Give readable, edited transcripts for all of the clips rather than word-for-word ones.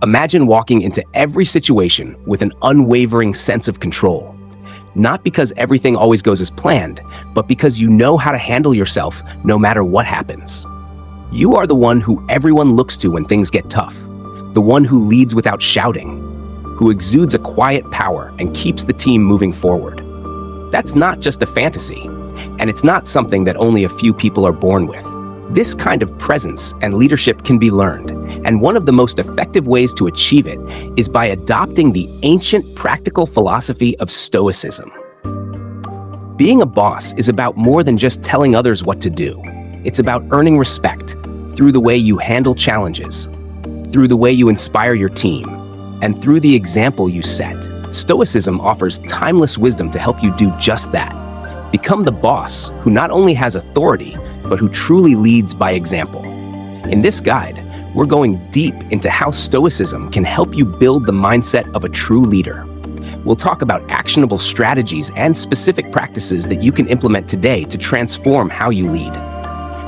Imagine walking into every situation with an unwavering sense of control. Not because everything always goes as planned, but because you know how to handle yourself no matter what happens. You are the one who everyone looks to when things get tough, the one who leads without shouting, who exudes a quiet power and keeps the team moving forward. That's not just a fantasy, and it's not something that only a few people are born with. This kind of presence and leadership can be learned, and one of the most effective ways to achieve it is by adopting the ancient practical philosophy of Stoicism. Being a boss is about more than just telling others what to do. It's about earning respect through the way you handle challenges, through the way you inspire your team, and through the example you set. Stoicism offers timeless wisdom to help you do just that. Become the boss who not only has authority, but who truly leads by example. In this guide, we're going deep into how Stoicism can help you build the mindset of a true leader. We'll talk about actionable strategies and specific practices that you can implement today to transform how you lead.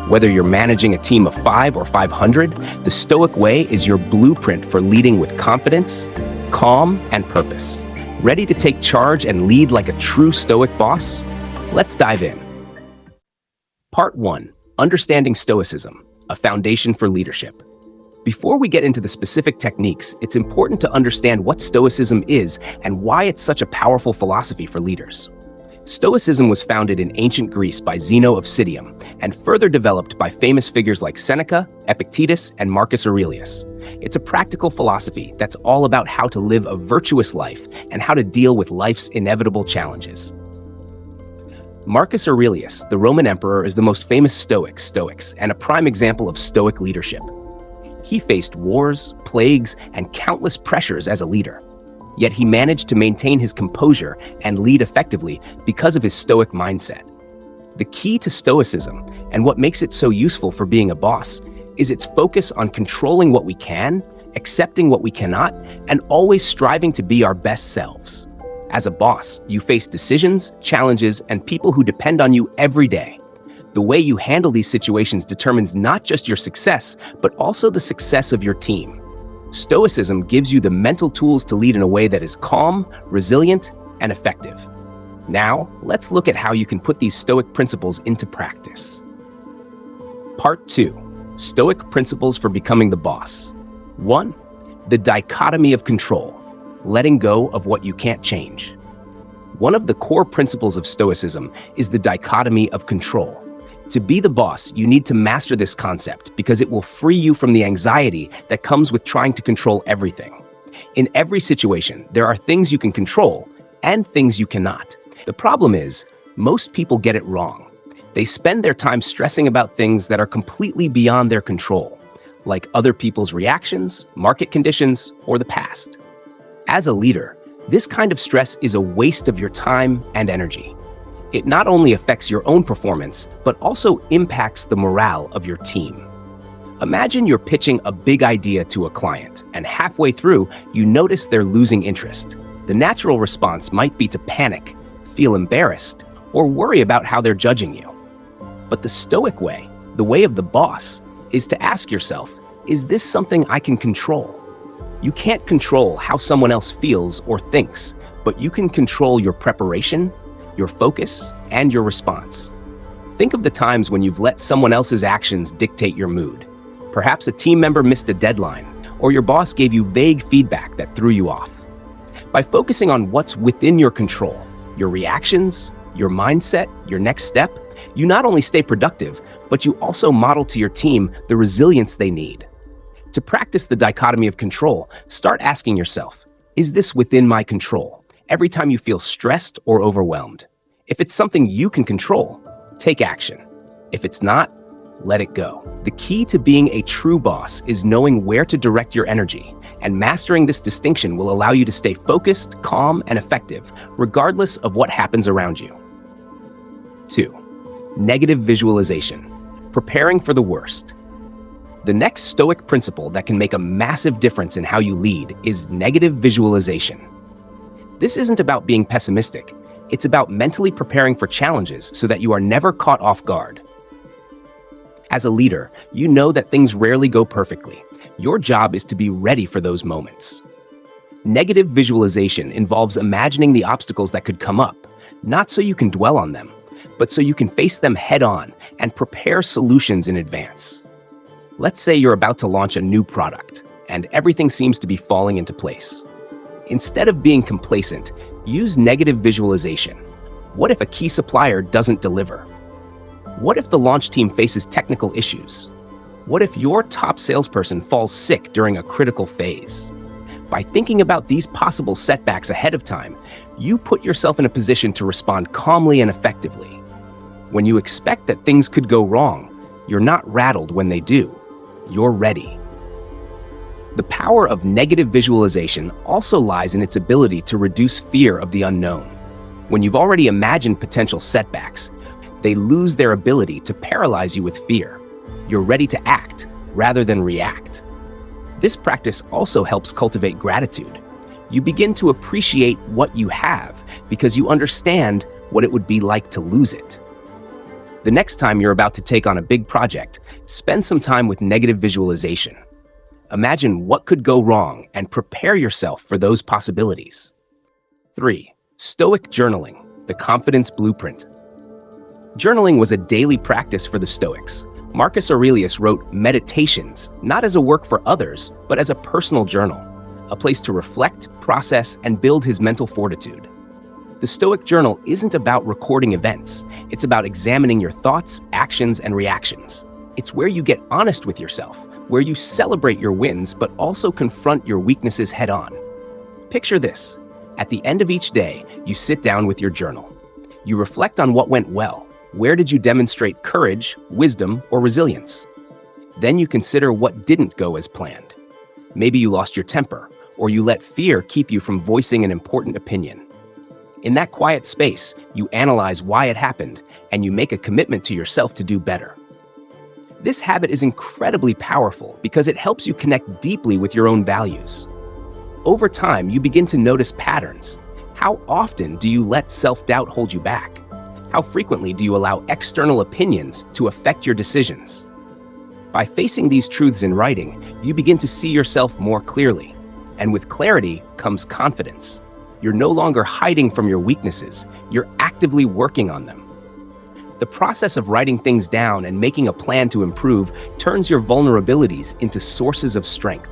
Whether you're managing a team of 5 or 500, the Stoic way is your blueprint for leading with confidence, calm, and purpose. Ready to take charge and lead like a true Stoic boss? Let's dive in. Part 1. Understanding Stoicism, a foundation for leadership. Before we get into the specific techniques, it's important to understand what Stoicism is and why it's such a powerful philosophy for leaders. Stoicism was founded in ancient Greece by Zeno of Citium and further developed by famous figures like Seneca, Epictetus, and Marcus Aurelius. It's a practical philosophy that's all about how to live a virtuous life and how to deal with life's inevitable challenges. Marcus Aurelius, the Roman emperor, is the most famous Stoics, and a prime example of Stoic leadership. He faced wars, plagues, and countless pressures as a leader. Yet he managed to maintain his composure and lead effectively because of his Stoic mindset. The key to Stoicism, and what makes it so useful for being a boss, is its focus on controlling what we can, accepting what we cannot, and always striving to be our best selves. As a boss, you face decisions, challenges, and people who depend on you every day. The way you handle these situations determines not just your success, but also the success of your team. Stoicism gives you the mental tools to lead in a way that is calm, resilient, and effective. Now, let's look at how you can put these Stoic principles into practice. Part 2. Stoic principles for becoming the boss. 1. The dichotomy of control. Letting go of what you can't change. One of the core principles of Stoicism is the dichotomy of control. To be the boss, you need to master this concept because it will free you from the anxiety that comes with trying to control everything. In every situation, there are things you can control and things you cannot. The problem is, most people get it wrong. They spend their time stressing about things that are completely beyond their control, like other people's reactions, market conditions, or the past. As a leader, this kind of stress is a waste of your time and energy. It not only affects your own performance, but also impacts the morale of your team. Imagine you're pitching a big idea to a client, and halfway through, you notice they're losing interest. The natural response might be to panic, feel embarrassed, or worry about how they're judging you. But the Stoic way, the way of the boss, is to ask yourself, is this something I can control? You can't control how someone else feels or thinks, but you can control your preparation, your focus, and your response. Think of the times when you've let someone else's actions dictate your mood. Perhaps a team member missed a deadline, or your boss gave you vague feedback that threw you off. By focusing on what's within your control, your reactions, your mindset, your next step, you not only stay productive, but you also model to your team the resilience they need. To practice the dichotomy of control, start asking yourself, is this within my control? Every time you feel stressed or overwhelmed. If it's something you can control, take action. If it's not, let it go. The key to being a true boss is knowing where to direct your energy, and mastering this distinction will allow you to stay focused, calm, and effective, regardless of what happens around you. 2. Negative visualization. Preparing for the worst. The next Stoic principle that can make a massive difference in how you lead is negative visualization. This isn't about being pessimistic. It's about mentally preparing for challenges so that you are never caught off guard. As a leader, you know that things rarely go perfectly, Your job is to be ready for those moments. Negative visualization involves imagining the obstacles that could come up, not so you can dwell on them, but so you can face them head on and prepare solutions in advance. Let's say you're about to launch a new product, and everything seems to be falling into place. Instead of being complacent, use negative visualization. What if a key supplier doesn't deliver? What if the launch team faces technical issues? What if your top salesperson falls sick during a critical phase? By thinking about these possible setbacks ahead of time, you put yourself in a position to respond calmly and effectively. When you expect that things could go wrong, you're not rattled when they do. You're ready. The power of negative visualization also lies in its ability to reduce fear of the unknown. When you've already imagined potential setbacks, they lose their ability to paralyze you with fear. You're ready to act rather than react. This practice also helps cultivate gratitude. You begin to appreciate what you have because you understand what it would be like to lose it. The next time you're about to take on a big project, spend some time with negative visualization. Imagine what could go wrong and prepare yourself for those possibilities. 3. Stoic journaling, the confidence blueprint. Journaling was a daily practice for the Stoics. Marcus Aurelius wrote Meditations, not as a work for others, but as a personal journal, a place to reflect, process, and build his mental fortitude. The Stoic journal isn't about recording events. It's about examining your thoughts, actions, and reactions. It's where you get honest with yourself, where you celebrate your wins, but also confront your weaknesses head on. Picture this. At the end of each day, you sit down with your journal. You reflect on what went well. Where did you demonstrate courage, wisdom, or resilience? Then you consider what didn't go as planned. Maybe you lost your temper, or you let fear keep you from voicing an important opinion. In that quiet space, you analyze why it happened, and you make a commitment to yourself to do better. This habit is incredibly powerful because it helps you connect deeply with your own values. Over time, you begin to notice patterns. How often do you let self-doubt hold you back? How frequently do you allow external opinions to affect your decisions? By facing these truths in writing, you begin to see yourself more clearly. And with clarity comes confidence. You're no longer hiding from your weaknesses, you're actively working on them. The process of writing things down and making a plan to improve turns your vulnerabilities into sources of strength.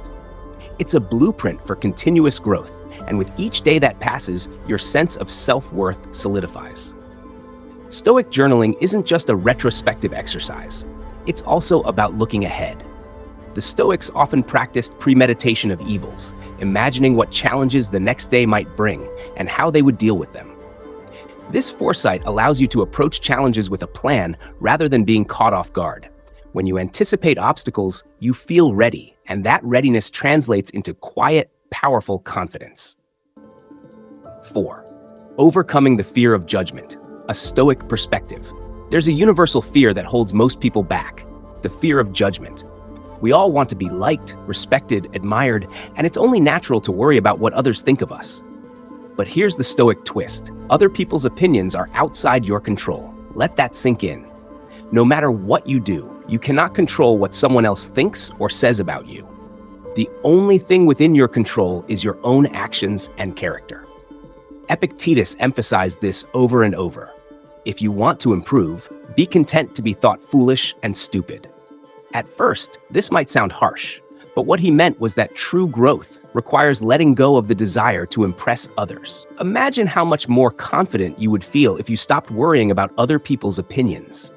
It's a blueprint for continuous growth, and with each day that passes, your sense of self-worth solidifies. Stoic journaling isn't just a retrospective exercise. It's also about looking ahead. The Stoics often practiced premeditation of evils, imagining what challenges the next day might bring and how they would deal with them. This foresight allows you to approach challenges with a plan rather than being caught off guard. When you anticipate obstacles, you feel ready, and that readiness translates into quiet, powerful confidence. 4. Overcoming the fear of judgment, a Stoic perspective. There's a universal fear that holds most people back, the fear of judgment. We all want to be liked, respected, admired, and it's only natural to worry about what others think of us. But here's the Stoic twist. Other people's opinions are outside your control. Let that sink in. No matter what you do, you cannot control what someone else thinks or says about you. The only thing within your control is your own actions and character. Epictetus emphasized this over and over. If you want to improve, be content to be thought foolish and stupid. At first, this might sound harsh, but what he meant was that true growth requires letting go of the desire to impress others. Imagine how much more confident you would feel if you stopped worrying about other people's opinions.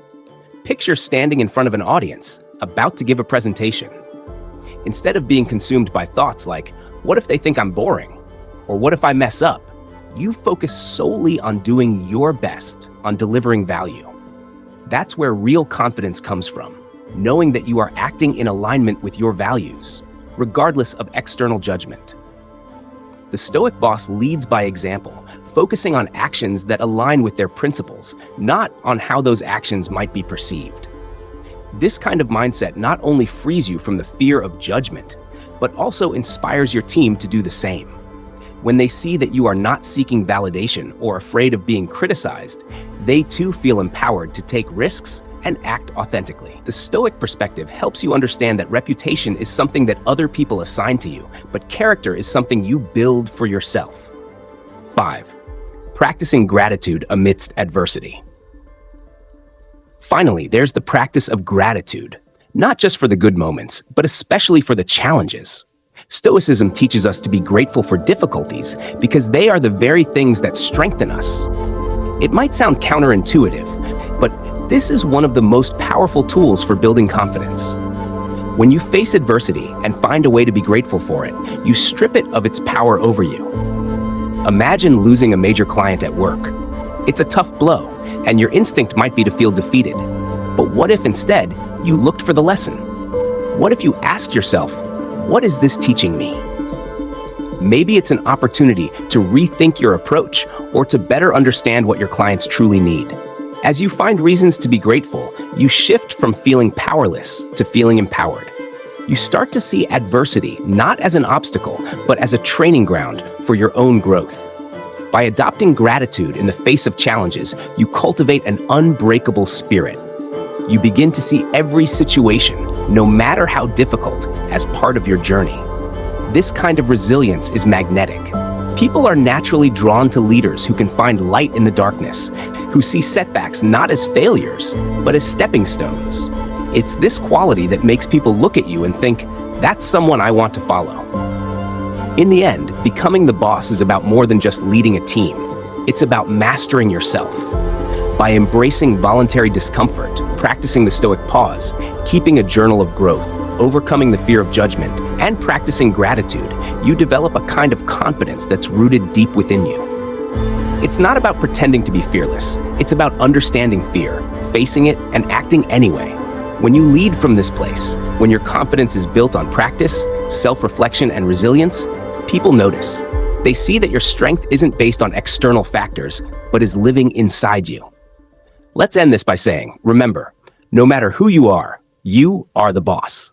Picture standing in front of an audience, about to give a presentation. Instead of being consumed by thoughts like, what if they think I'm boring? Or what if I mess up? You focus solely on doing your best, on delivering value. That's where real confidence comes from, knowing that you are acting in alignment with your values, regardless of external judgment. The Stoic boss leads by example, focusing on actions that align with their principles, not on how those actions might be perceived. This kind of mindset not only frees you from the fear of judgment, but also inspires your team to do the same. When they see that you are not seeking validation or afraid of being criticized, they too feel empowered to take risks and act authentically. The Stoic perspective helps you understand that reputation is something that other people assign to you, but character is something you build for yourself. 5. Practicing gratitude amidst adversity. Finally, there's the practice of gratitude, not just for the good moments, but especially for the challenges. Stoicism teaches us to be grateful for difficulties because they are the very things that strengthen us. It might sound counterintuitive, but this is one of the most powerful tools for building confidence. When you face adversity and find a way to be grateful for it, you strip it of its power over you. Imagine losing a major client at work. It's a tough blow, and your instinct might be to feel defeated. But what if instead you looked for the lesson? What if you asked yourself, what is this teaching me? Maybe it's an opportunity to rethink your approach or to better understand what your clients truly need. As you find reasons to be grateful, you shift from feeling powerless to feeling empowered. You start to see adversity not as an obstacle, but as a training ground for your own growth. By adopting gratitude in the face of challenges, you cultivate an unbreakable spirit. You begin to see every situation, no matter how difficult, as part of your journey. This kind of resilience is magnetic. People are naturally drawn to leaders who can find light in the darkness, who see setbacks not as failures, but as stepping stones. It's this quality that makes people look at you and think, that's someone I want to follow. In the end, becoming the boss is about more than just leading a team. It's about mastering yourself. By embracing voluntary discomfort, practicing the Stoic pause, keeping a journal of growth, overcoming the fear of judgment, and practicing gratitude, you develop a kind of confidence that's rooted deep within you. It's not about pretending to be fearless. It's about understanding fear, facing it, and acting anyway. When you lead from this place, when your confidence is built on practice, self-reflection, and resilience, people notice. They see that your strength isn't based on external factors, but is living inside you. Let's end this by saying, remember, no matter who you are the boss.